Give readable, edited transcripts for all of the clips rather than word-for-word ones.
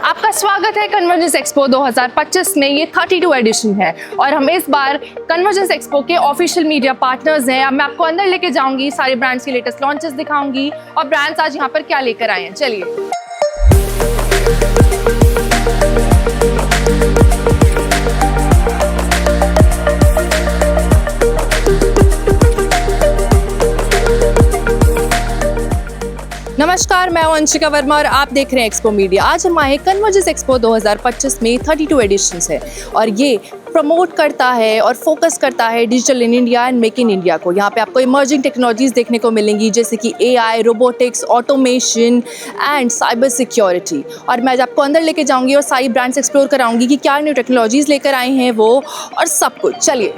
आपका स्वागत है कन्वर्जेंस एक्सपो 2025 में। ये 32 एडिशन है और हम इस बार कन्वर्जेंस एक्सपो के ऑफिशियल मीडिया पार्टनर्स हैं। अब मैं आपको अंदर लेके जाऊंगी, सारे ब्रांड्स की लेटेस्ट लॉन्चेस दिखाऊंगी और ब्रांड्स आज यहाँ पर क्या लेकर आए हैं। चलिए। नमस्कार, मैं हूं अंशिका वर्मा और आप देख रहे हैं एक्सपो मीडिया। आज हम आए कन्वर्जेंस एक्सपो 2025 में 32 एडिशंस है और ये प्रमोट करता है और फोकस करता है digital in India and make in India को। यहाँ पे आपको इमर्जिंग टेक्नोलॉजीज देखने को मिलेंगी जैसे कि AI, robotics, automation and cyber security. और मैं आपको अंदर लेके जाऊँगी और सारी ब्रांड्स एक्सप्लोर कराऊंगी कि क्या न्यू टेक्नोलॉजीज़ लेकर आए हैं वो और सब कुछ। चलिए।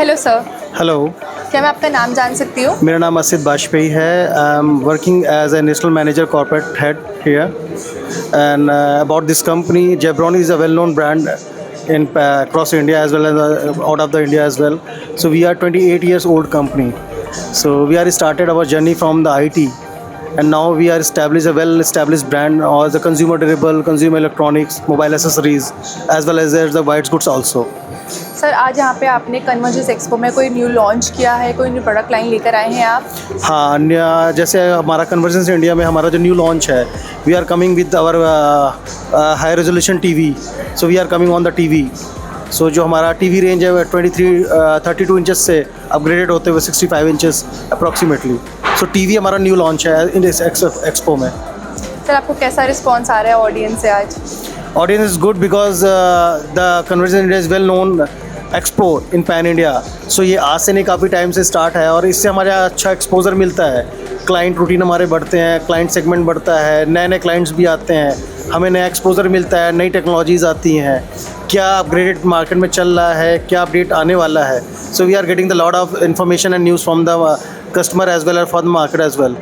Hello sir. हेलो, क्या मैं आपका नाम जान सकती हूँ? मेरा नाम असित बाजपेयी है। I am working as a national manager corporate head here and about this company Jabron is a well known brand in across India as well as out of the India as well. So we are 28 years old company. So we are started our journey from the IT and now we are established a well established brand as a consumer durable, consumer electronics, mobile accessories as well as there's the white goods also. Sir, आज यहाँ पे आपने convergence expo में कोई new launch किया है, कोई new product line लेकर आए हैं आप? हाँ, जैसे हमारा कन्वर्जेंस इंडिया में हमारा जो न्यू लॉन्च है, we are coming with our high resolution TV. So we are coming on the TV. So जो हमारा टीवी रेंज है 32 इंचेस से अपग्रेडेड होते हुए 65 इंचेस अप्रॉक्सीमेटली। सो टीवी हमारा न्यू लॉन्च है इन इस एक्सपो में। सर, आपको कैसा रिस्पॉन्स आ रहा है ऑडियंस से आज? Audience is good because the Convergence India is well known expo in pan India. So ये आज से नहीं, काफ़ी टाइम से स्टार्ट है और इससे हमारा अच्छा एक्सपोजर मिलता है। क्लाइंट रूटीन हमारे बढ़ते हैं, क्लाइंट सेगमेंट बढ़ता है, नए नए क्लाइंट्स भी आते हैं, हमें नया एक्सपोजर मिलता है, नई टेक्नोलॉजीज़ आती हैं, क्या अपग्रेडेड मार्केट में चल रहा है, क्या अपडेट आने वाला है। So we are getting the lot of information and news from the customer as well as for the market as well.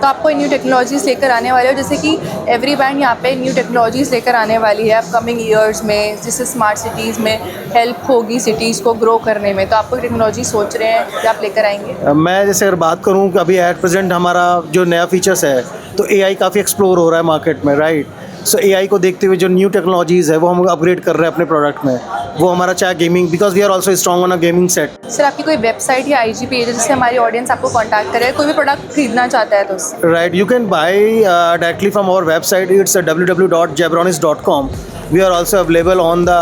तो आपको न्यू टेक्नोलॉजीज़ लेकर आने वाले हो, जैसे कि एवरी ब्रांड यहाँ पे न्यू टेक्नोलॉजीज़ लेकर आने वाली है अपकमिंग ईयर्स में, जिससे स्मार्ट सिटीज़ में हेल्प होगी सिटीज़ को ग्रो करने में। तो आपको टेक्नोलॉजी सोच रहे हैं कि आप लेकर आएंगे? मैं जैसे अगर बात करूँ कि अभी एट प्रेजेंट हमारा जो नया फीचर्स है तो AI काफ़ी एक्सप्लोर हो रहा है मार्केट में, राइट। सो AI को देखते हुए जो न्यू टेक्नोलॉजीज़ है वो हम अपग्रेड कर रहे हैं अपने प्रोडक्ट में। वो हमारा चाहे gaming, because we are also strong on a gaming set. Sir, आपकी कोई वेबसाइट या IG पेज है जिससे हमारी ऑडियंस आपको कॉन्टैक्ट करे, कोई भी प्रोडक्ट खरीदना चाहता है तो? Right, you can buy directly from our website. It's www.jabronis.com. We are also available on the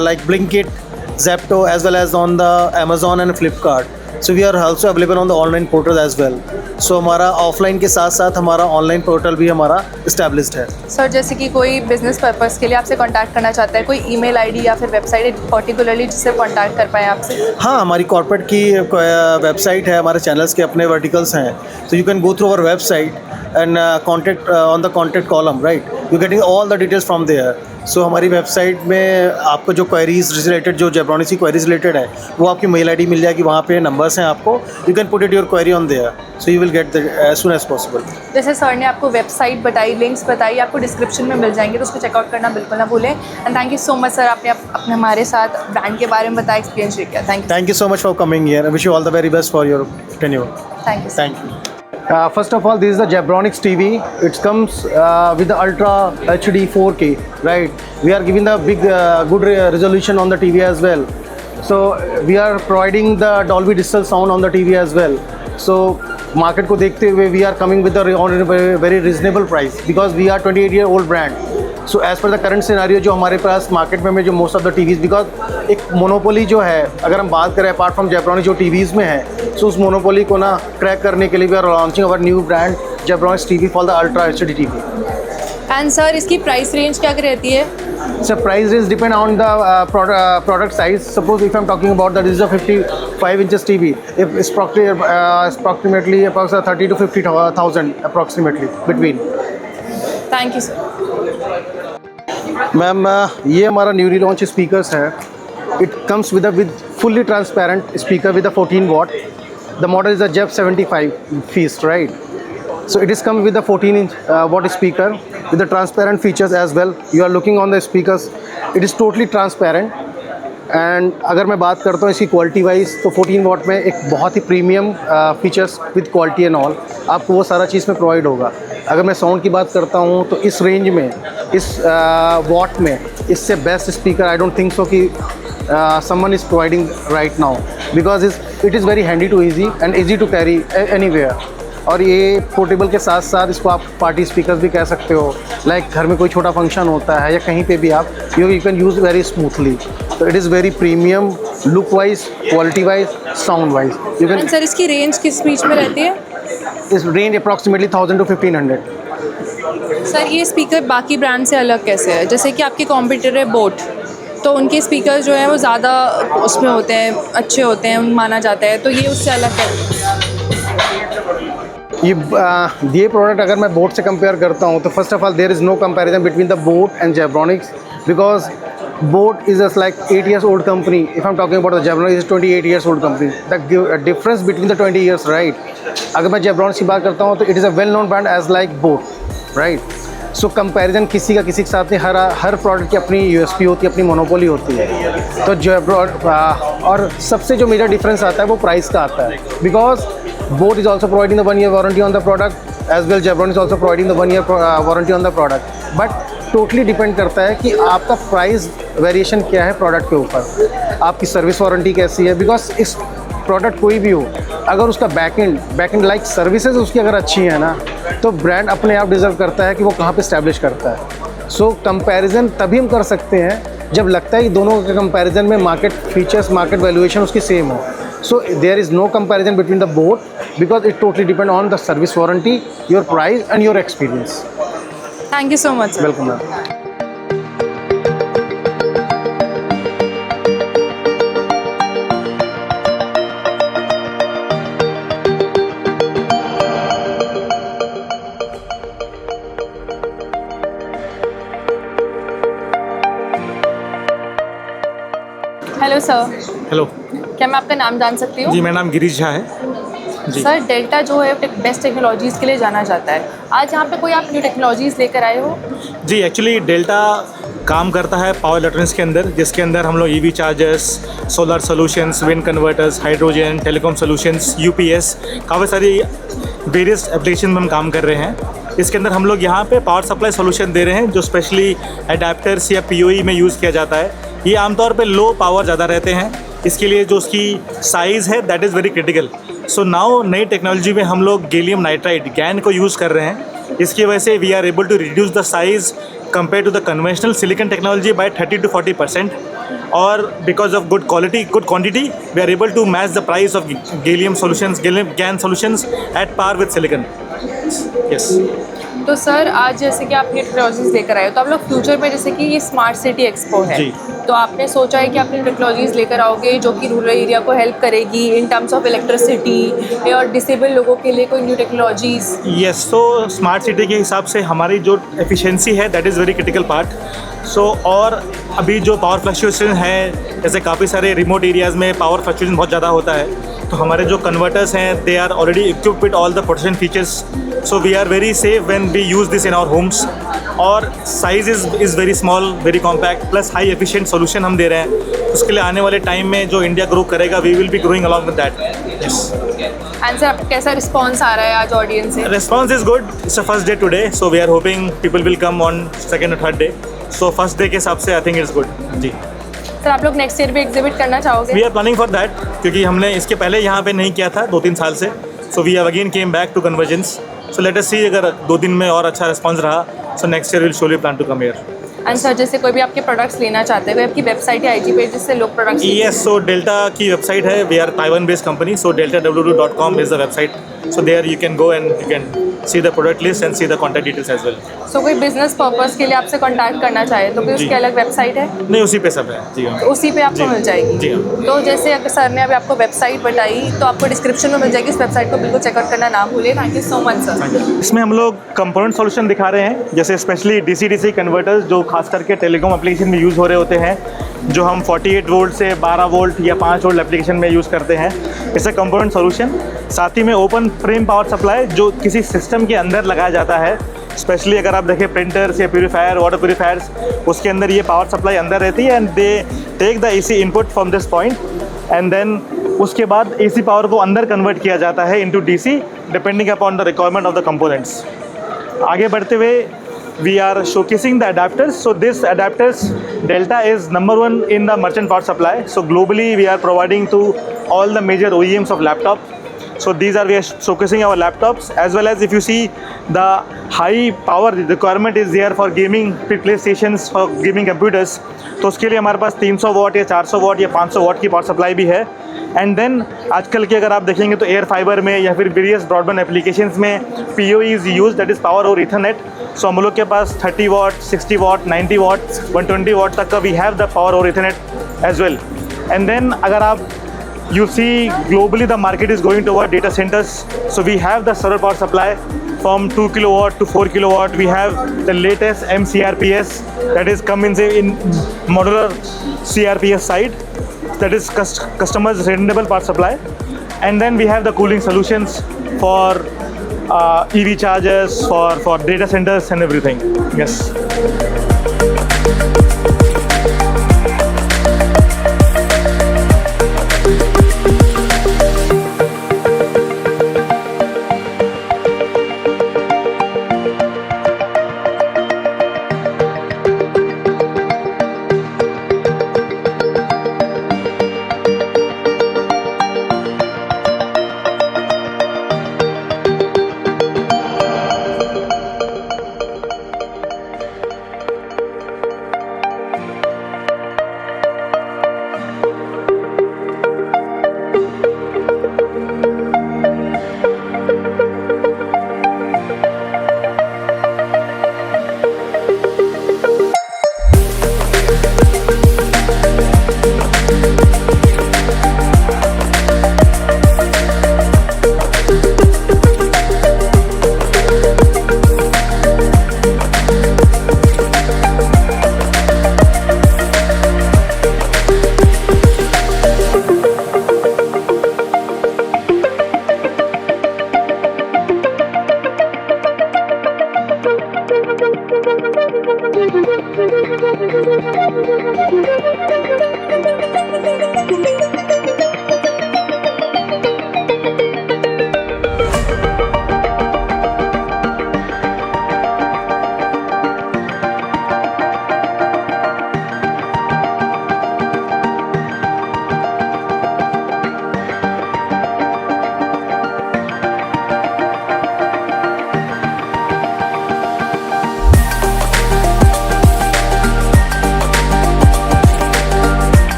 like Blinkit, Zepto as well as on the Amazon and Flipkart. So we are also available on the online portal as well. So हमारा offline के साथ साथ हमारा online portal भी हमारा established है. Sir जैसे कि कोई बिजनेस पर्पस के लिए आपसे कांटेक्ट करना चाहता है, कोई ईमेल आईडी या फिर वेबसाइट पर्टिकुलरली जिससे कांटेक्ट कर पाए आपसे? हाँ, हमारी कॉर्पोरेट की वेबसाइट है, हमारे चैनल्स के अपने वर्टिकल्स हैं. So you can go through our website and contact on the contact column, right? You're getting all the details from there. So हमारी वेबसाइट में आपको जो क्वेरीज रिलेटेड, जो जेब्रोनिक्स की क्वेरीज रिलेटेड है, वो आपकी मेल आईडी मिल जाएगी, वहाँ पे नंबर्स हैं आपको. You can put it your query on there, so you will get the as soon as possible. जैसे सर ने आपको वेबसाइट बताई, लिंक्स बताई, आपको डिस्क्रिप्शन में मिल जाएंगे, तो उसको चेकआउट करना बिल्कुल ना भूलें. And thank you so much sir, आपने अपने हमारे साथ ब्रांड के बारे में बताया, एक्सपीरियंस शेयर किया. Thank you so much for coming here. I wish you all the very best for your tenure. Thank you. Thank you. First of all, this is the Jabronics TV. It comes with the Ultra HD 4K, right? We are giving the big, good resolution on the TV as well. So we are providing the Dolby Digital sound on the TV as well. So market को देखते हुए we are coming with a very reasonable price because we are 28-year-old brand. So as per the current scenario जो हमारे पास market में जो most of the TVs, because एक monopoly जो है, अगर हम बात करें अपार्ट फ्रॉम जेब्रोनिक्स जो टीवीज़ में है, सो उस मोनोपोली को ना क्रैक करने के लिए we are launching our new brand Zebronics TV for the ultra HD TV. And sir इसकी प्राइस रेंज क्या रहती है? Sir price range depend on the product size. Suppose if I am talking about that is a 55 inches TV, if approximately 30 to 50,000 approximately between. Thank you sir. Ma'am ये हमारा newly launch speakers है. It comes with fully transparent speaker with 14 watt. The model is a जेब 75 feast, right? So it is come with a 14-inch watt speaker with the transparent features as well. You are looking on the speakers, it is totally transparent. And अगर मैं बात करता हूँ इसकी quality wise, तो 14 वाट में एक बहुत ही premium features with quality and all आपको वो सारा चीज़ में प्रोवाइड होगा. अगर मैं साउंड की बात करता हूँ तो इस रेंज में, इस वॉट में इससे best speaker I don't think so कि someone is providing right now, because it is very handy to easy and easy to carry anywhere. और ये पोर्टेबल के साथ साथ इसको आप पार्टी स्पीकर भी कह सकते हो. लाइक घर में कोई छोटा फंक्शन होता है या कहीं पे भी आप you can use very smoothly. तो it is very premium look wise, quality wise, sound wise. You can. Sir इसकी रेंज किस बीच में रहती है? इस रेंज अप्रॉक्सीमेटली 1000 to 1500. सर ये स्पीकर बाकी ब्रांड से अलग कैसे है? जैसे कि आपके कॉम्पिटिटर है बोट, तो उनके स्पीकर जो है वो ज़्यादा उसमें होते हैं, अच्छे होते हैं माना जाता है, तो ये उससे अलग है. ये प्रोडक्ट अगर मैं बोट से कंपेयर करता हूँ तो first of all there is no comparison between the boAt and Zebronics, because boAt is just like 8 years old company. If I'm talking about the Jabronics, is 28 years old company. The difference between the 20 years, right? अगर मैं Zebronics की बात करता हूँ तो it is a well known brand as like boAt, right? So comparison किसी का किसी के साथ नहीं. हर प्रोडक्ट की अपनी यूएसपी होती है, अपनी मोनोपोली होती है. तो और सबसे जो मेजर डिफरेंस आता है वो प्राइस का आता है, because boAt is also providing the 1 year warranty on the product as well. Zebronics also providing the 1 year warranty on the product. But totally depend करता है कि आपका प्राइस वेरिएशन क्या है प्रोडक्ट के ऊपर, आपकी सर्विस वारंटी कैसी है. बिकॉज इस प्रोडक्ट कोई भी हो, अगर उसका बैकएंड लाइक सर्विसेज उसकी अगर अच्छी है ना, तो ब्रांड अपने आप डिज़र्व करता है कि वो कहाँ पे स्टैब्लिश करता है. सो कंपैरिजन तभी हम कर सकते हैं जब लगता है कि दोनों के कंपैरिजन में मार्केट फीचर्स, मार्केट वैल्यूएशन उसकी सेम हो. So there is no comparison between the boAt, because it totally depend on the service warranty, your price and your experience. Thank you so much. Welcome ma'am. Hello sir. Hello क्या मैं आपका नाम जान सकती हूँ? जी, मेरा नाम गिरीश झा है जी. सर डेल्टा जो है बेस्ट टेक्नोलॉजीज़ के लिए जाना जाता है. आज यहाँ पे कोई आप न्यू टेक्नोलॉजीज़ लेकर आए हो? जी, एक्चुअली डेल्टा काम करता है पावर इलेक्ट्रॉनिक्स के अंदर, जिसके अंदर हम लोग EV chargers, solar solutions, wind converters, hydrogen, telecom solutions, UPS, काफ़ी सारी वेरियस एप्लीकेशन में हम काम कर रहे हैं. इसके अंदर हम लोग यहाँ पे पावर सप्लाई सॉल्यूशन दे रहे हैं जो स्पेशली एडाप्टर्स या पीओई में यूज़ किया जाता है. ये आमतौर पे लो पावर ज़्यादा रहते हैं, इसके लिए जो उसकी साइज़ है that is very critical. So now नई टेक्नोलॉजी में हम लोग गैलियम नाइट्राइड गैन को यूज़ कर रहे हैं. इसकी वजह से we are able to reduce the size compare to the conventional silicon technology by 30 to 40%. और because of good quality good quantity we are able to match the price of gallium solutions GaN solutions at par with silicon. Yes. तो sir आज जैसे कि आप ये technologies लेकर आए हो, तो आप लोग फ्यूचर में जैसे कि ये स्मार्ट सिटी एक्सपो है, जी. तो आपने सोचा है कि आप टेक्नोलॉजीज लेकर आओगे जो कि रूरल एरिया को हेल्प करेगी इन टर्म्स ऑफ इलेक्ट्रिसिटी और डिसेबल लोगों के लिए कोई न्यू टेक्नोलॉजीज? यस. तो स्मार्ट सिटी के हिसाब से हमारी जो एफिशिएंसी है that is very critical part. So और अभी जो पावर फ्लक्चुएशन है, जैसे काफ़ी सारे रिमोट एरियाज़ में पावर फ्लक्चुएशन बहुत ज़्यादा होता है, तो हमारे जो कन्वर्टर्स हैं they are already equipped with all the protection features. So we are very safe when we use this in our homes. और size is very small, very compact, plus high efficient solution हम दे रहे हैं. उसके लिए आने वाले time में जो इंडिया ग्रो करेगा we will be growing along with that. Yes. And sir आपको कैसा रिस्पॉन्स आ रहा है आज ऑडियंस से? Response is good. It's the first day today, so we are hoping people will come on second or third day. So first day के हिसाब से I think it's good. जी. सर आप लोग नेक्स्ट ईयर भी exhibit करना चाहोगे? We are planning for that क्योंकि हमने इसके पहले यहाँ पे नहीं किया था 2-3 साल से. So we have again came back to Convergence. So let us see अगर 2 दिन में और अच्छा रिस्पॉन्स रहा, so next year we'll surely plan to come here. And sir जैसे कोई भी आपके प्रोडक्ट्स लेना चाहते हैं, कोई आपकी वेबसाइट या आईजी पेज जिससे लोग प्रोडक्ट्स Yes, so Delta की वेबसाइट है. We are Taiwan based company, so deltaww.com is the website. So there you can go and you can see the product list and see the contact details as well. सो कोई business purpose के लिए आपसे contact करना चाहे तो कोई जी. उसकी अलग वेबसाइट है? नहीं, उसी पे सब है. जी हाँ. तो उसी पे आपको जी. मिल जाएगी? जी हाँ. तो जैसे अगर सर ने अभी आपको वेबसाइट बताई तो आपको डिस्क्रिप्शन में मिल जाएगी, इस वेबसाइट को बिल्कुल चेकआउट करना ना भूलिए. Thank you so much sir. इसमें हम लोग कंपोनेंट सॉल्यूशन दिखा रहे हैं, जैसे स्पेशली डीसी कन्वर्टर्स जो खास करके टेलीकॉम एप्लीकेशन में यूज़ हो रहे होते हैं, जो हम 48 वोल्ट से 12 वोल्ट या 5 वोल्ट एप्लीकेशन में यूज़ करते हैं. इसे कंपोनेंट सॉल्यूशन. साथ ही में ओपन फ्रेम पावर सप्लाई जो किसी सिस्टम के अंदर लगाया जाता है. स्पेशली अगर आप देखें प्रिंटर्स या प्यूरीफायर, वाटर प्यूरीफायर्स, उसके अंदर ये पावर सप्लाई अंदर रहती है and they take the AC input from this point and then उसके बाद एसी पावर को अंदर कन्वर्ट किया जाता है into DC depending upon the requirement of the components. आगे बढ़ते हुए we are showcasing the adapters. So this adapters Delta is number 1 in the merchant power supply. So globally we are providing to all the major OEMs of laptop. So these are we are showcasing our laptops as well as if you see the high power requirement is there for gaming PlayStations, for gaming computers. तो उसके लिए हमारे पास 300 वाट या 400 वाट या 500 वाट की power supply भी है. And then आजकल के अगर आप देखेंगे तो एयर फाइबर में या फिर वेरियस ब्रॉडबैंड एप्लीकेशंस में PoE is use, that is power over ethernet. So हम लोग के पास 30 वाट, 60 वाट, 90 वाट, 120 वाट तक का we have the power over Ethernet as well. And then अगर आप you see globally the market is going toward data centers, so we have the server power supply from 2 kilowatt to 4 kilowatt. We have the latest MCRPS that is come in modular CRPS side, that is customers renewable power supply. And then we have the cooling solutions for EV chargers, for data centers and everything. Yes.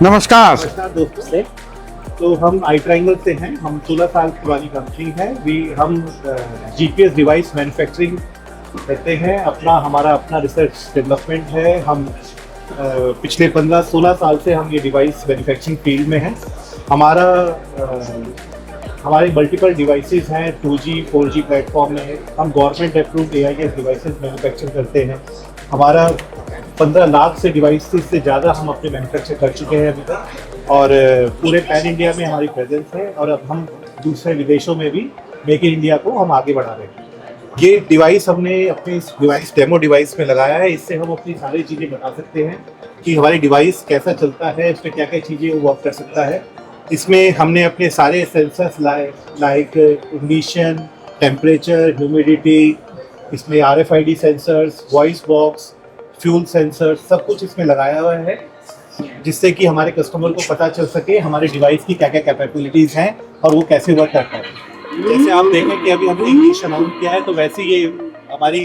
नमस्कार। नमस्कार दोस्तों, तो हम आई triangle से हैं। हम 16 साल पुरानी कंपनी है। हम जीपीएस डिवाइस मैन्युफैक्चरिंग करते हैं। हमारा अपना रिसर्च डेवलपमेंट है। हम पिछले 15-16 साल से हम ये डिवाइस मैन्युफैक्चरिंग फील्ड में हैं। हमारे मल्टीपल डिवाइसेस हैं 2G 4G प्लेटफॉर्म में। हम government approved AIS devices manufacture करते हैं। हमारा 15 लाख से डिवाइसेस से ज़्यादा हम अपने मैन्युफैक्चर कर चुके हैं अभी तक, और पूरे पैन इंडिया में हमारी प्रेजेंस है, और अब हम दूसरे विदेशों में भी मेक इन इंडिया को हम आगे बढ़ा रहे हैं। ये डिवाइस हमने अपने इस डिवाइस डेमो डिवाइस में लगाया है। इससे हम अपनी सारी चीज़ें बता सकते हैं कि हमारी डिवाइस कैसा चलता है, इसमें क्या क्या चीज़ें वो वर्क कर सकता है। इसमें हमने अपने सारे sensors like ignition, temperature, humidity, इसमें RFID sensors, voice box, fuel sensor, सब कुछ इसमें लगाया हुआ है, जिससे कि हमारे कस्टमर को पता चल सके हमारे डिवाइस की क्या क्या कैपेबिलिटीज़ हैं और वो कैसे वर्क करता है। जैसे आप देखें कि अभी हमने इग्निशन ऑन किया है, तो वैसे ये हमारी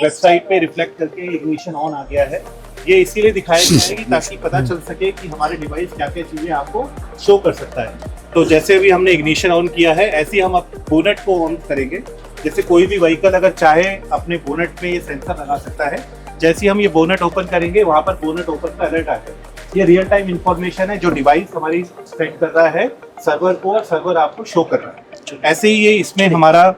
वेबसाइट पे रिफ्लेक्ट करके इग्निशन ऑन आ गया है। ये इसीलिए दिखाया गया है कि ताकि पता चल सके कि हमारे डिवाइस क्या क्या चीज़ें आपको शो कर सकता है। तो जैसे अभी हमने इग्निशन ऑन किया है, ऐसे ही हम अब बोनट को ऑन करेंगे। जैसे कोई भी व्हीकल अगर चाहे अपने बोनट में ये सेंसर लगा सकता है। जैसे ही हम ये बोनट ओपन करेंगे, वहाँ पर बोनट ओपन का अलर्ट आएगा। ये रियल टाइम इंफॉर्मेशन है जो डिवाइस हमारी सेंड कर रहा है सर्वर को, और सर्वर आपको शो कर रहा है। ऐसे ही ये इसमें हमारा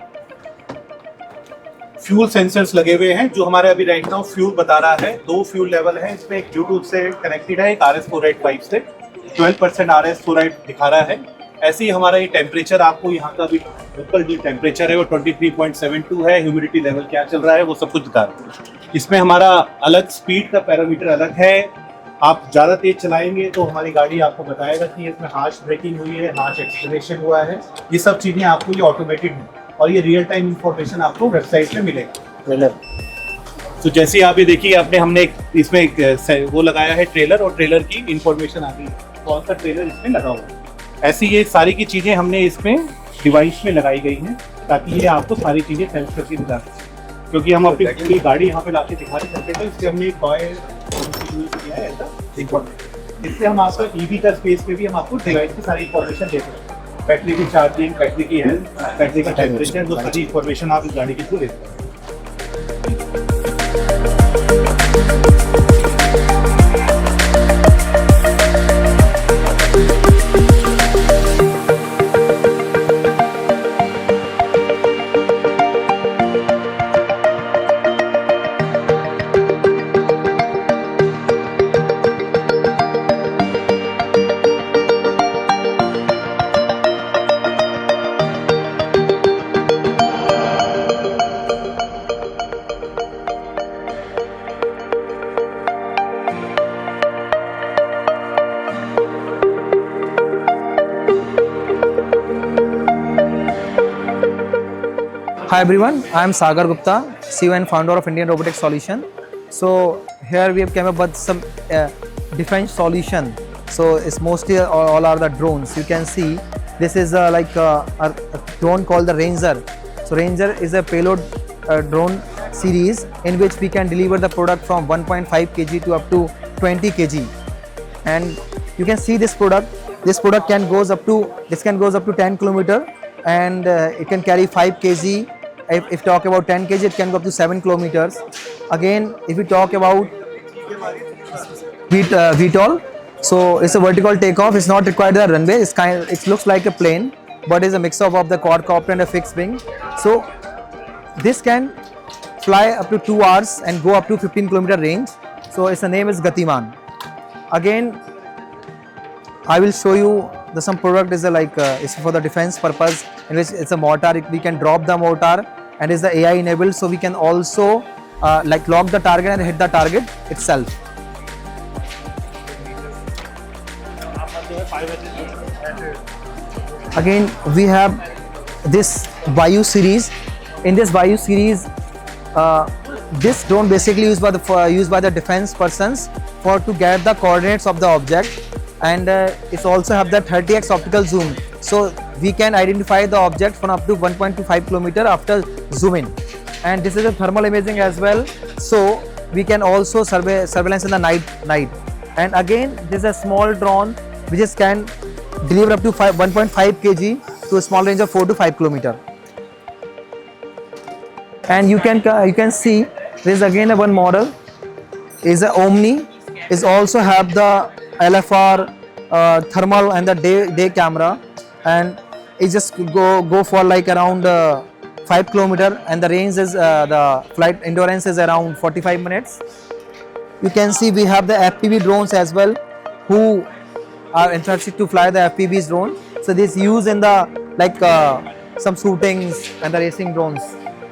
फ्यूल सेंसर्स लगे हुए हैं, जो हमारे अभी राइट नाउ फ्यूल बता रहा है। 2 फ्यूल लेवल है इसमें, एक ब्लूटूथ से कनेक्टेड है, एक RS-485 पाइप से 12% RS-485 दिखा रहा है। ऐसे ही हमारा ये टेम्परेचर, आपको यहाँ का भी लोकल जो टेम्परेचर है वो 23.72 है। ह्यूमिडिटी लेवल क्या चल रहा है वो सब कुछ दिखा रहा है। इसमें हमारा अलग स्पीड का पैरामीटर अलग है। आप ज़्यादा तेज चलाएंगे तो हमारी गाड़ी आपको बताएगा कि इसमें हार्श ब्रेकिंग हुई है, हार्श एक्सीलरेशन हुआ है। ये सब चीज़ें आपको ये ऑटोमेटेड है, और ये रियल टाइम इंफॉर्मेशन आपको वेबसाइट में मिलेगा। तो जैसे आप ये देखिए, हमने इसमें एक वो लगाया है ट्रेलर, और ट्रेलर की इंफॉर्मेशन आ गई, कौन सा ट्रेलर इसमें लगा हुआ है। ऐसी ये सारी की चीज़ें हमने इसमें डिवाइस में लगाई गई हैं, ताकि ये आपको सारी चीज़ें सेंस करके दिखा सकें। क्योंकि हम अपनी पूरी गाड़ी यहाँ पे लाके दिखा नहीं सकते, तो इससे हमने एक टॉय यूज किया है ऐसा। इससे हम आपको EV का स्पेस पे भी हम आपको डिवाइस की सारी इंफॉर्मेशन दे सकते हैं। बैटरी की चार्जिंग, बैटरी की हेल्थ, बैटरी का टेम्परेचर, जो सारी इंफॉर्मेशन आप इस गाड़ी के थ्रू ले सकते हैं। Hi everyone, I am Sagar Gupta, CEO and founder of Indian Robotics Solution. So here we have came up with some defense solution. So it's mostly all are the drones. You can see this is like a drone called the Ranger. So Ranger is a payload drone series in which we can deliver the product from 1.5 kg to up to 20 kg. And you can see this product. This product can goes up to 10 kilometer, and it can carry 5 kg. If talk about 10 kg, it can go up to 7 kilometers. Again, if we talk about VTOL, so it's a vertical takeoff. It's not required the runway. It looks like a plane, but is a mix of the quadcopter and a fixed wing. So this can fly up to 2 hours and go up to 15 kilometer range. So its name is Gatiman. Again, I will show you some product is is for the defense purpose, in which it's a mortar. We can drop the mortar, and is the AI enabled, so we can also lock the target and hit the target itself. Again, we have this Vayu series. In this Vayu series, this drone basically used by the defense persons to get the coordinates of the object, and it also have the 30x optical zoom, so we can identify the object from up to 1.25 kilometer after zoom in. And this is a thermal imaging as well, so we can also surveillance in the night. And again, there's a small drone which is can deliver up to 1.5 kg to a small range of 4 to 5 kilometer. And you can see there's again a one model is a Omni. Is also have the LFR thermal and the day camera, and it just go for like around 5 kilometer, and the range is the flight endurance is around 45 minutes. You can see we have the FPV drones as well, who are interested to fly the FPVs drone. So this used in the like some shootings and the racing drones,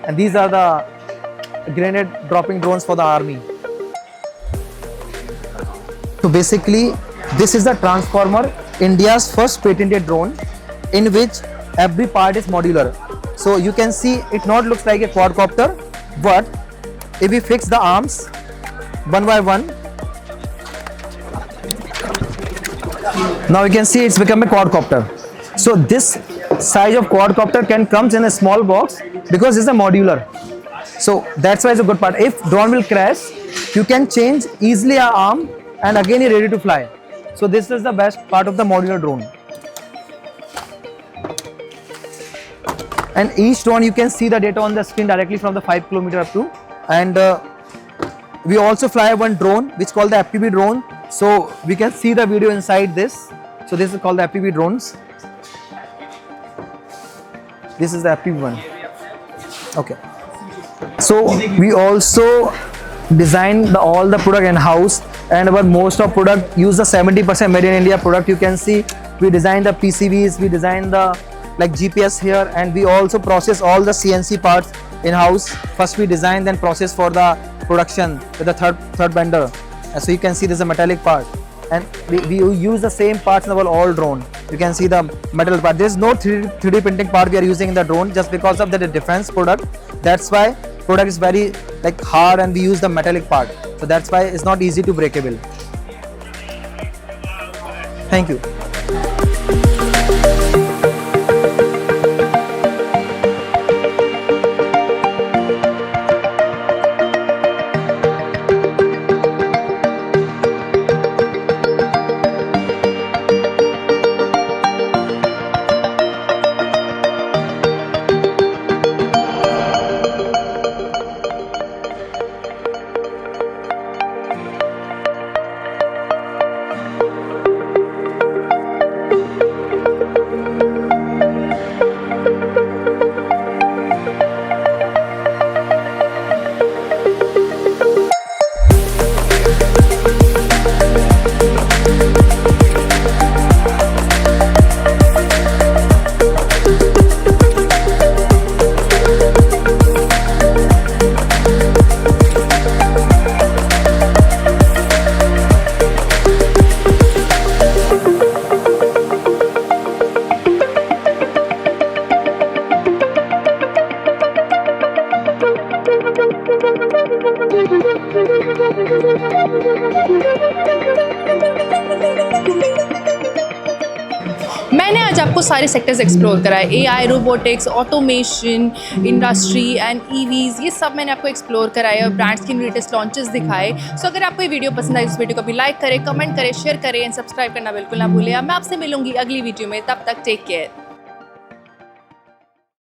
and these are the grenade dropping drones for the army. So basically, this is the Transformer, India's first patented drone, in which every part is modular. So you can see it not looks like a quadcopter, but if we fix the arms one by one, now you can see it's become a quadcopter. So this size of quadcopter can comes in a small box because it's a modular. So that's why it's a good part. If drone will crash, you can change easily an arm and again you're ready to fly. So this is the best part of the modular drone. And each drone you can see the data on the screen directly from the 5 kilometer up to. And we also fly one drone which is called the FPV drone. So we can see the video inside this. So this is called the FPV drones. This is the FPV one. Okay. So we also design all the product in house, and our most of product use the 70% made in India product. You can see we design the PCBs, we design the like GPS here, and we also process all the CNC parts in house. First we design, then process for the production with the third vendor. So you can see this is a metallic part, and we use the same parts in our all drone. You can see the metal part. There is no 3D printing part we are using in the drone, just because of the defense product. That's why product is very like hard, and we use the metallic part. So that's why it's not easy to breakable. Thank you. मैंने आज आपको सारे sectors explore कराए, AI, robotics, automation, industry and EVs, ये सब मैंने आपको explore कराए और ब्रांड्स की लेटेस्ट लॉन्चेस दिखाए। सो अगर आपको ये वीडियो पसंद आए, इस वीडियो को भी लाइक करें, कमेंट करें, शेयर करें एंड सब्सक्राइब करना बिल्कुल ना भूलें। मैं आपसे मिलूंगी अगली वीडियो में, तब तक टेक केयर।